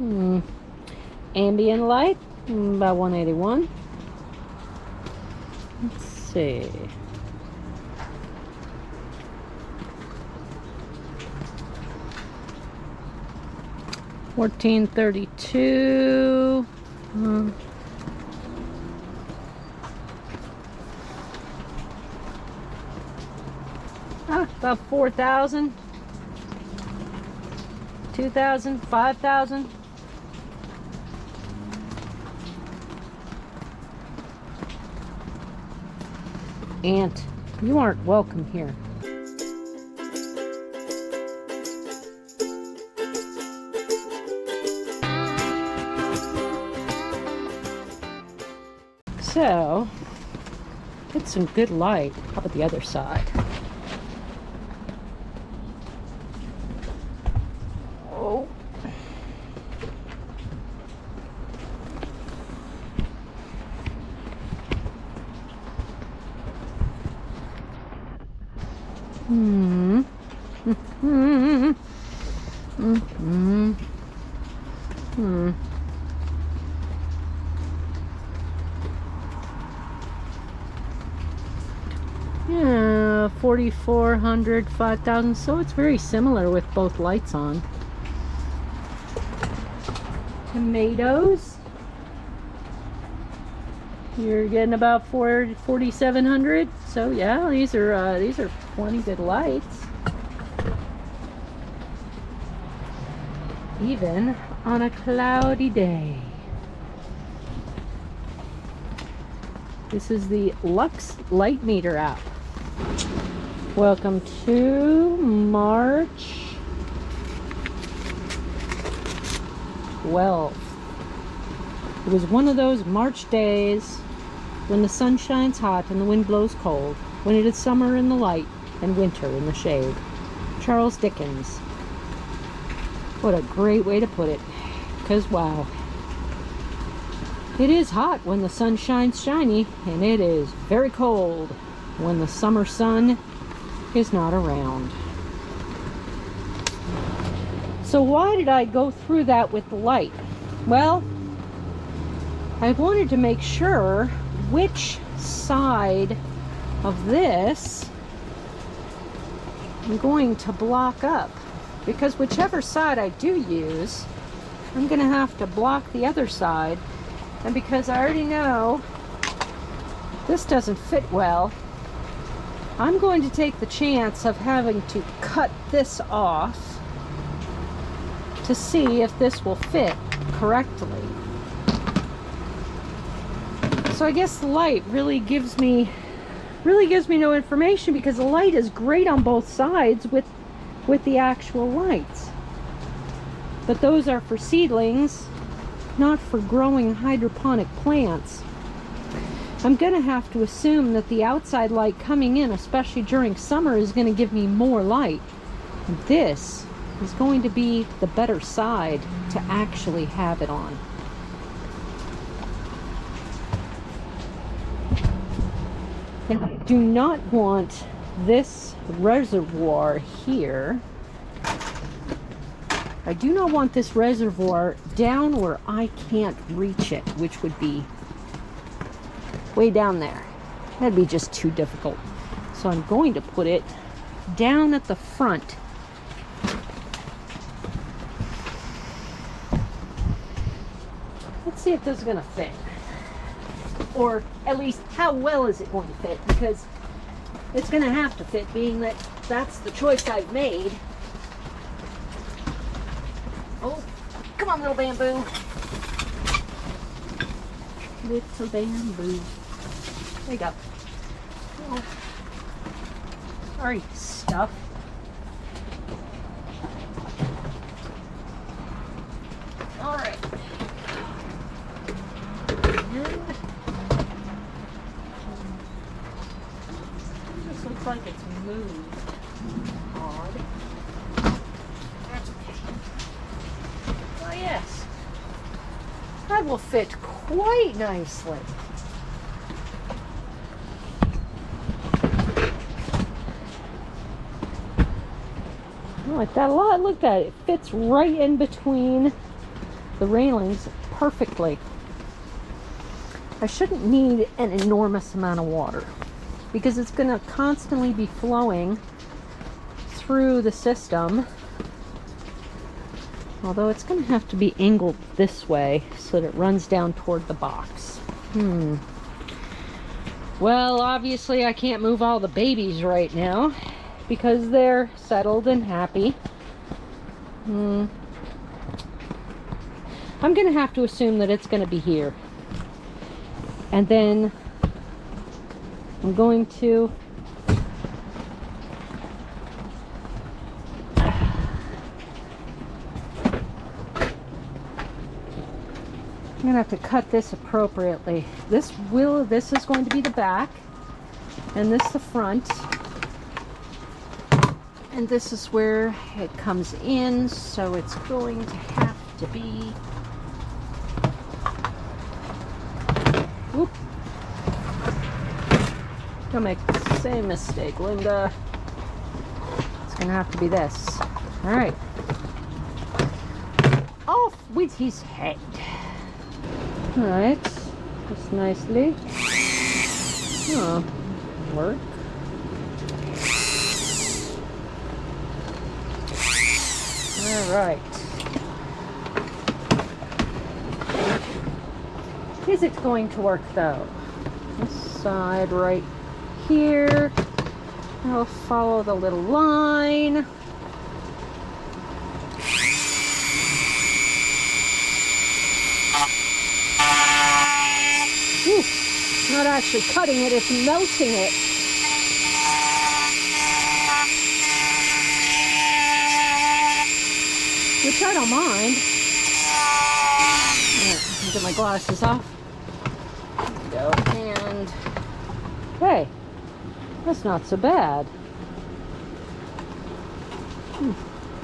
Ambient light, about 181. Let's see. $14.32. About 4,000, 2,000, 5,000. Aunt, you aren't welcome here. So, get some good light. How about the other side? Oh. Yeah, 4,400, 5,000. So it's very similar with both lights on. Tomatoes. You're getting about 4,700. So yeah, these are plenty good lights. Even on a cloudy day. This is the Lux Light Meter app. Welcome to March 12th. It was one of those March days when the sun shines hot and the wind blows cold, when it is summer in the light and winter in the shade. Charles Dickens. What a great way to put it. 'Cause wow, it is hot when the sun shines shiny, and it is very cold when the summer sun is not around. So why did I go through that with the light? Well, I wanted to make sure which side of this I'm going to block up, because whichever side I do use, I'm going to have to block the other side. And because I already know this doesn't fit well, I'm going to take the chance of having to cut this off to see if this will fit correctly. So I guess the light really gives me no information, because the light is great on both sides with the actual lights. But those are for seedlings, not for growing hydroponic plants. I'm going to have to assume that the outside light coming in, especially during summer, is going to give me more light. And this is going to be the better side to actually have it on. And I do not want this reservoir here. I do not want this reservoir down where I can't reach it, which would be way down there. That'd be just too difficult. So I'm going to put it down at the front. Let's see if this is going to fit. Or at least, how well is it going to fit? Because it's going to have to fit, being that that's the choice I've made. Oh, come on, little bamboo. Little bamboo. There you go. Oh. Sorry, stuff. All right. This looks like it's moved. Odd. Oh yes, that will fit quite nicely. I like that a lot. Look at that. It fits right in between the railings perfectly. I shouldn't need an enormous amount of water because it's going to constantly be flowing through the system. Although it's going to have to be angled this way so that it runs down toward the box. Well, obviously I can't move all the babies right now because they're settled and happy. I'm going to have to assume that it's going to be here. And then I'm going to have to cut this appropriately. This is going to be the back, and this the front, and this is where it comes in, so it's going to have to be, whoop, don't make the same mistake, Linda. It's gonna have to be this. All right, off with his head. All right, just nicely. Oh, work. All right. Is it going to work though? This side right here. I'll follow the little line. Not actually cutting it, it's melting it. Which I don't mind. Alright, get my glasses off. There we go. And hey, that's not so bad.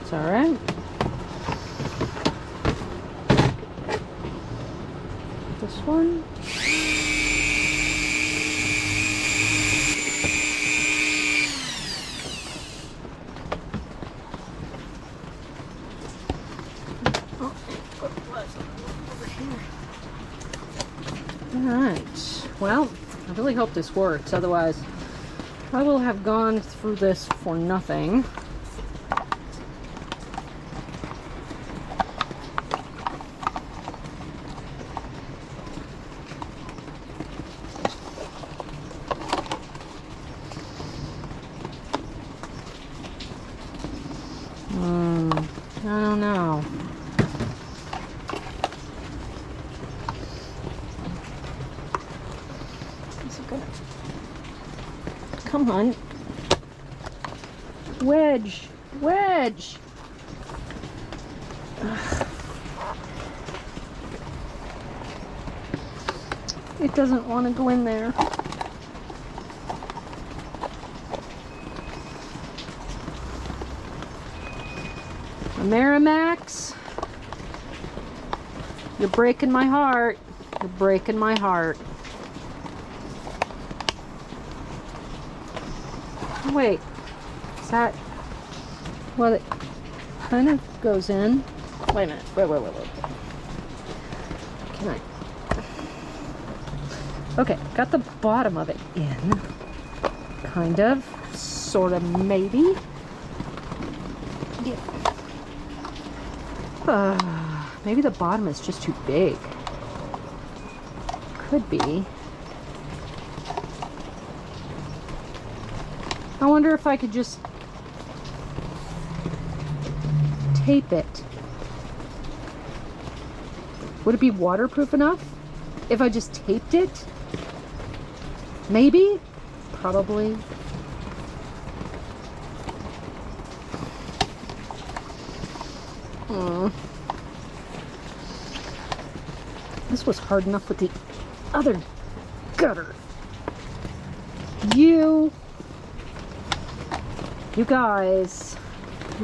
It's alright. This one. Alright, well, I really hope this works, otherwise I will have gone through this for nothing. I don't know. Come on. Wedge. Wedge. Ugh. It doesn't want to go in there. Amerimax, you're breaking my heart. You're breaking my heart. Wait, is that, well, it kind of goes in. Wait a minute, wait. Can I? Okay, got the bottom of it in, kind of, sort of, maybe. Yeah. Maybe the bottom is just too big. Could be. I wonder if I could just tape it. Would it be waterproof enough if I just taped it? Maybe? Probably. This was hard enough with the other gutter. You guys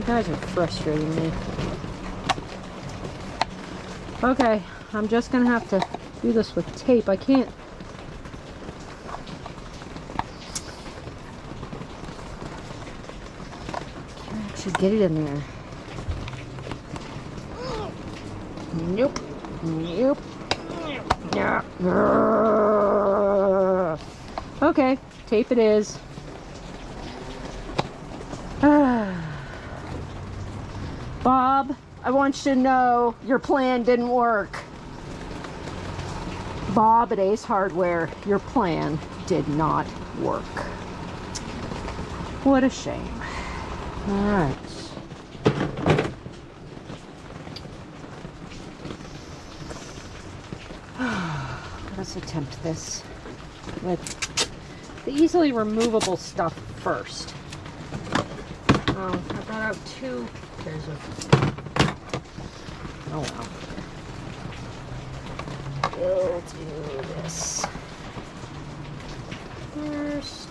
are frustrating me. Okay, I'm just gonna have to do this with tape. I can't actually get it in there. Nope. Nope. Yeah. Okay, tape it is. Bob, I want you to know your plan didn't work. Bob at Ace Hardware, your plan did not work. What a shame. All right. Let's attempt this with the easily removable stuff first. I brought out two pairs of... Oh well. We'll do this first.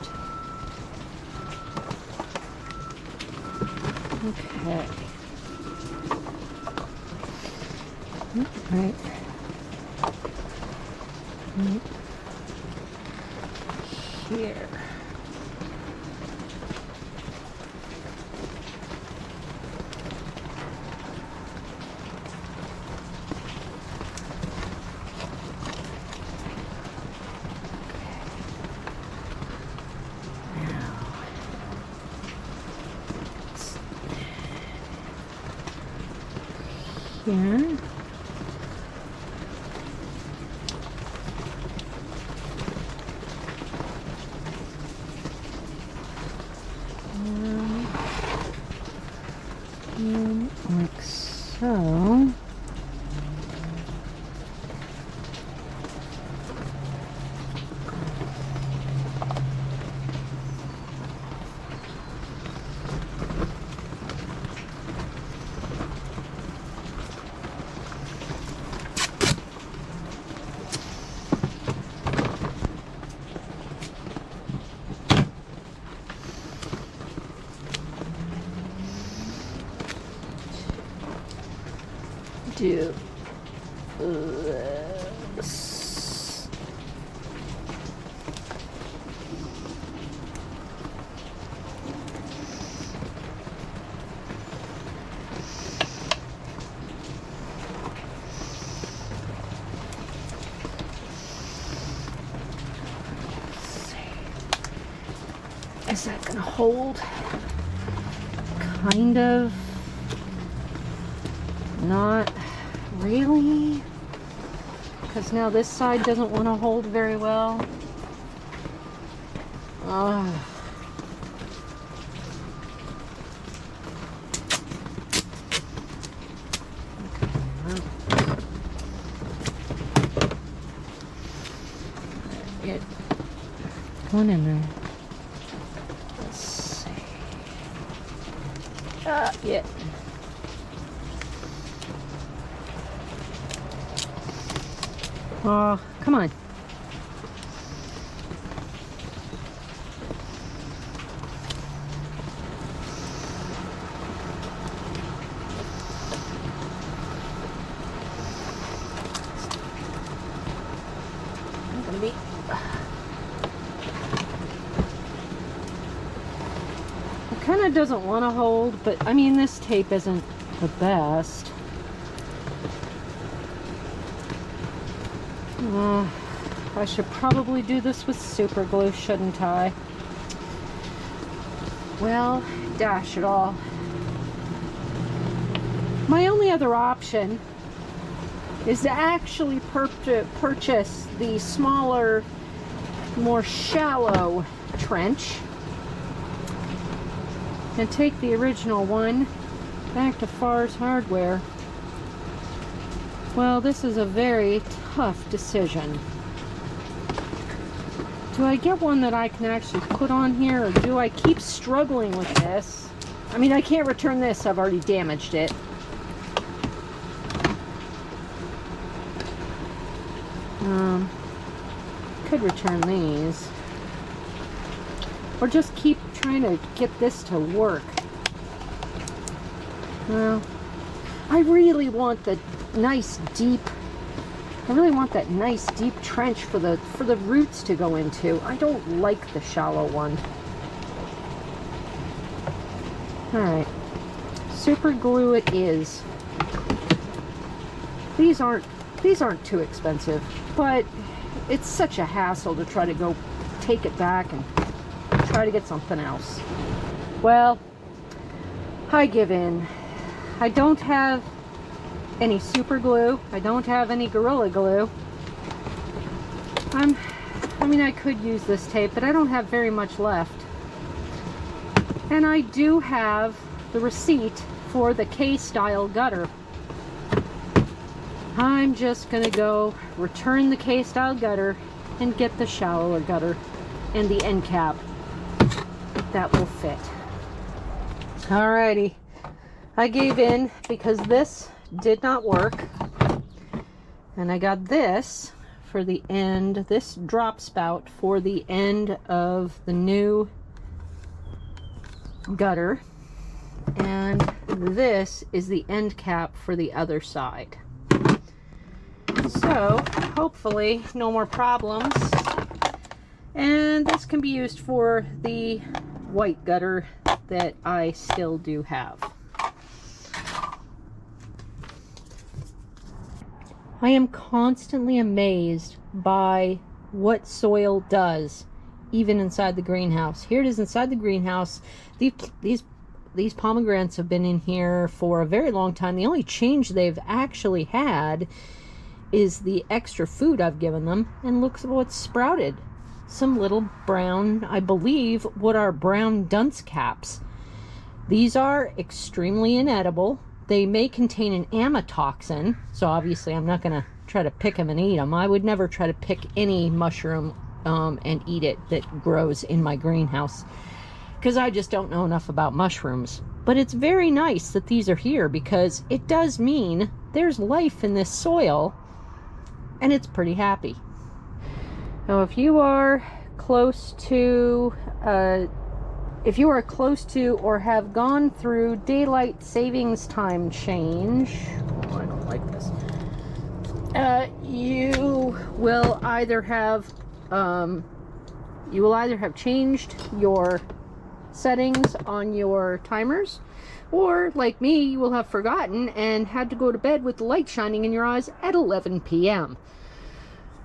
Okay. Right. Here. Here. Like so. Do this. Is that gonna hold? Kind of. Not really, because now this side doesn't want to hold very well. Get one in there. Let's see. Yeah. Oh, come on. I'm gonna be... It kind of doesn't want to hold, but I mean, this tape isn't the best. I should probably do this with super glue, shouldn't I? Well, dash it all. My only other option is to actually purchase the smaller, more shallow trench and take the original one back to Far's Hardware. Well, this is a very tough decision. Do I get one that I can actually put on here, or do I keep struggling with this? I mean, I can't return this. I've already damaged it. Could return these. Or just keep trying to get this to work. Well, I really want the nice deep... I really want that nice deep trench for the roots to go into. I don't like the shallow one. Alright. Super glue it is. These aren't too expensive, but it's such a hassle to try to go take it back and try to get something else. Well, I give in. I don't have any super glue. I don't have any Gorilla Glue. I mean, I could use this tape, but I don't have very much left. And I do have the receipt for the K-style gutter. I'm just gonna go return the K-style gutter and get the shallower gutter and the end cap that will fit. Alrighty, I gave in because this did not work, and I got this for the end, this drop spout for the end of the new gutter, and this is the end cap for the other side. So hopefully no more problems, and this can be used for the white gutter that I still do have. I am constantly amazed by what soil does even inside the greenhouse. Here it is inside the greenhouse. These pomegranates have been in here for a very long time. The only change they've actually had is the extra food I've given them, and look at what's sprouted. Some little brown, I believe, what are brown dunce caps. These are extremely inedible. They may contain an amatoxin, so obviously I'm not going to try to pick them and eat them. I would never try to pick any mushroom and eat it that grows in my greenhouse, because I just don't know enough about mushrooms. But it's very nice that these are here, because it does mean there's life in this soil, and it's pretty happy. Now, if you are close to or have gone through daylight savings time change, oh, I don't like this, you will either have changed your settings on your timers, or like me, you will have forgotten and had to go to bed with the light shining in your eyes at 11 p.m.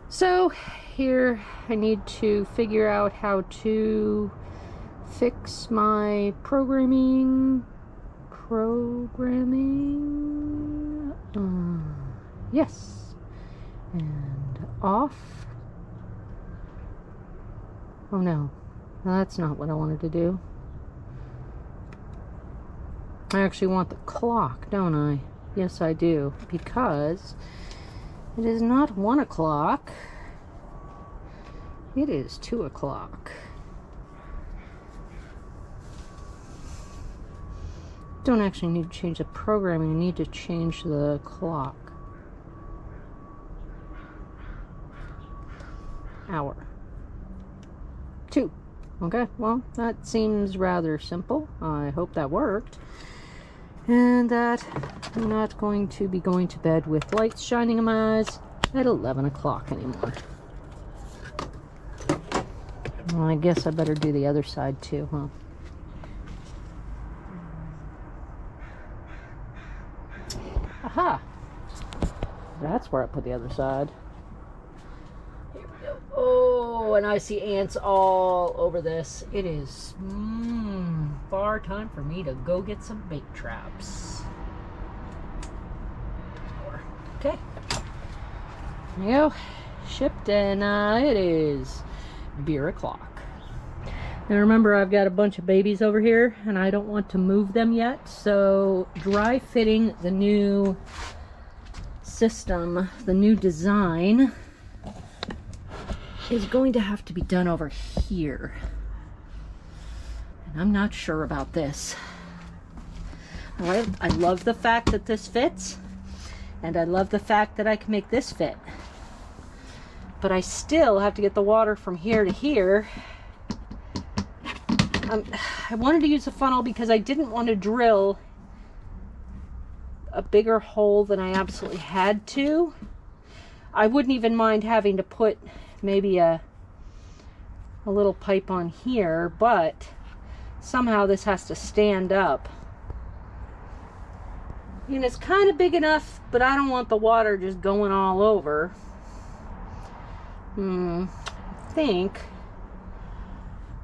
So here I need to figure out how to fix my programming. Yes, and off. Oh no, that's not what I wanted to do. I actually want the clock, don't I? Yes, I do, because it is not 1 o'clock. It is 2 o'clock. Don't actually need to change the programming, I need to change the clock. Hour. 2. Okay, well, that seems rather simple. I hope that worked. And that I'm not going to be going to bed with lights shining in my eyes at 11 o'clock anymore. Well, I guess I better do the other side too, huh? Aha! That's where I put the other side. Here we go. Oh, and I see ants all over this. It is far time for me to go get some bait traps. Okay. There you go. Shipped, and it is beer o'clock. Now remember, I've got a bunch of babies over here and I don't want to move them yet, so dry fitting the new system, the new design, is going to have to be done over here. And I'm not sure about this. I love the fact that this fits, and I love the fact that I can make this fit. But I still have to get the water from here to here. I wanted to use a funnel because I didn't want to drill a bigger hole than I absolutely had to. I wouldn't even mind having to put maybe a little pipe on here, but somehow this has to stand up. And it's kind of big enough, but I don't want the water just going all over. I think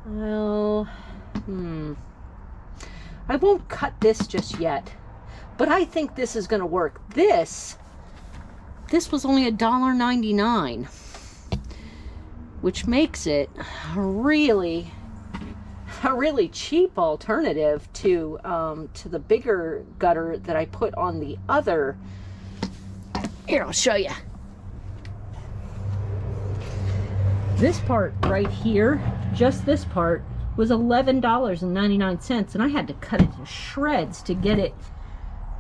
I won't cut this just yet, but I think this is going to work. This was only $1.99, which makes it a really cheap alternative to the bigger gutter that I put on the other. Here, I'll show you. This part right here, just this part, was $11.99, and I had to cut it to shreds to get it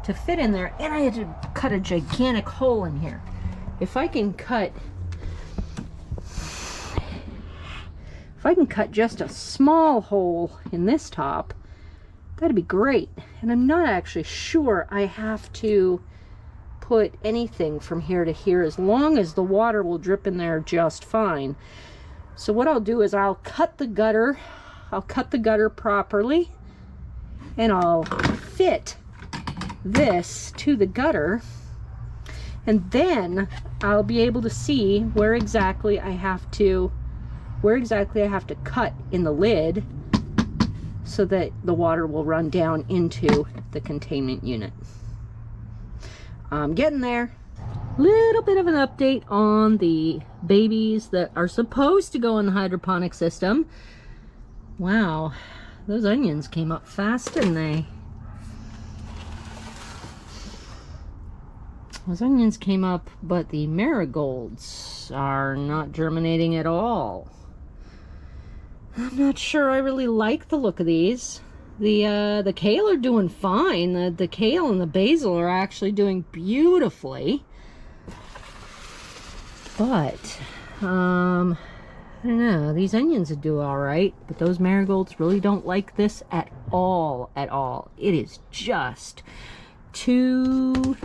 to fit in there, and I had to cut a gigantic hole in here. If I can cut just a small hole in this top, that'd be great. And I'm not actually sure I have to put anything from here to here, as long as the water will drip in there just fine. So what I'll do is I'll cut the gutter properly, and I'll fit this to the gutter, and then I'll be able to see where exactly I have to cut in the lid so that the water will run down into the containment unit. I'm getting there. Little bit of an update on the babies that are supposed to go in the hydroponic system. Wow, those onions came up fast, didn't they? Those onions came up, but the marigolds are not germinating at all. I'm not sure I really like the look of these. The kale are doing fine. The kale and the basil are actually doing beautifully. But, I don't know. These onions would do all right, but those marigolds really don't like this at all, at all. It is just too...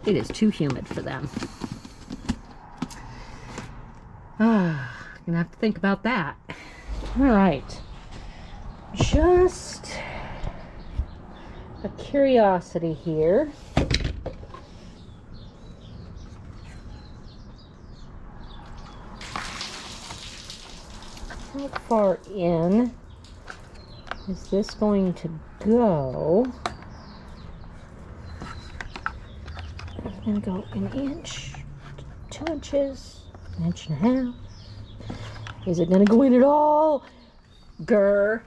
It is too humid for them. Ah, gonna have to think about that. All right. Just a curiosity here. How far in is this going to go? I'm going to go an inch, 2 inches, an inch and a half. Is it going to go in at all? Grr.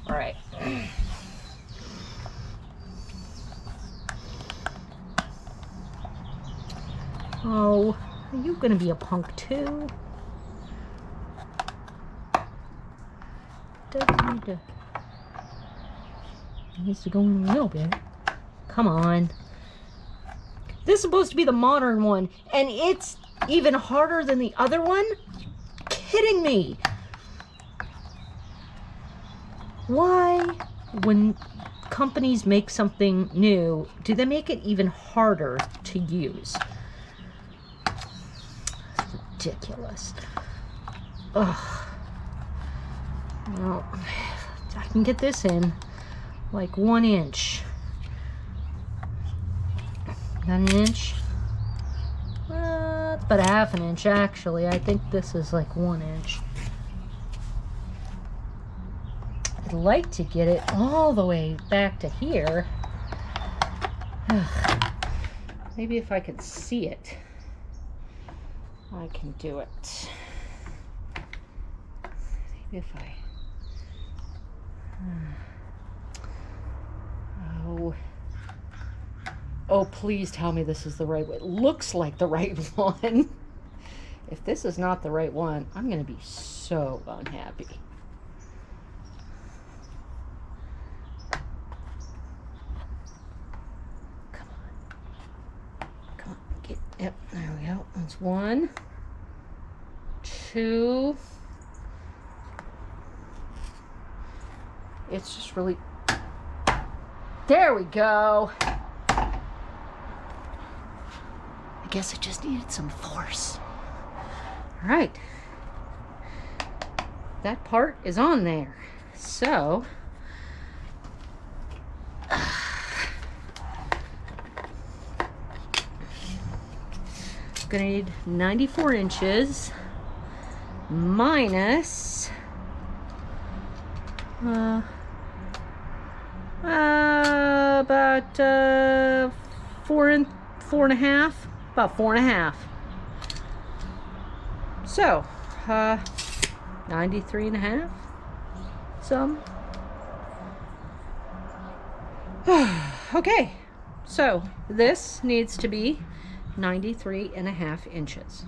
All right. Oh, are you going to be a punk too? Doesn't need to. It needs to go in a little bit. Come on. This is supposed to be the modern one, and it's even harder than the other one? Kidding me. Why, when companies make something new, do they make it even harder to use? It's ridiculous. Ugh. Well, I can get this in like 1 inch. Not an inch? But a half an inch, actually. I think this is like 1 inch. I'd like to get it all the way back to here. Maybe if I could see it, I can do it. Maybe if I... Oh, please tell me this is the right one. It looks like the right one. If this is not the right one, I'm going to be so unhappy. Come on. Come on. Yep, there we go. That's 1, 2. It's just really... There we go. I guess it just needed some force. All right. That part is on there. So, gonna need 94 inches minus about 4.5, about 4.5. So 93.5 some. Okay, so this needs to be 93.5 inches.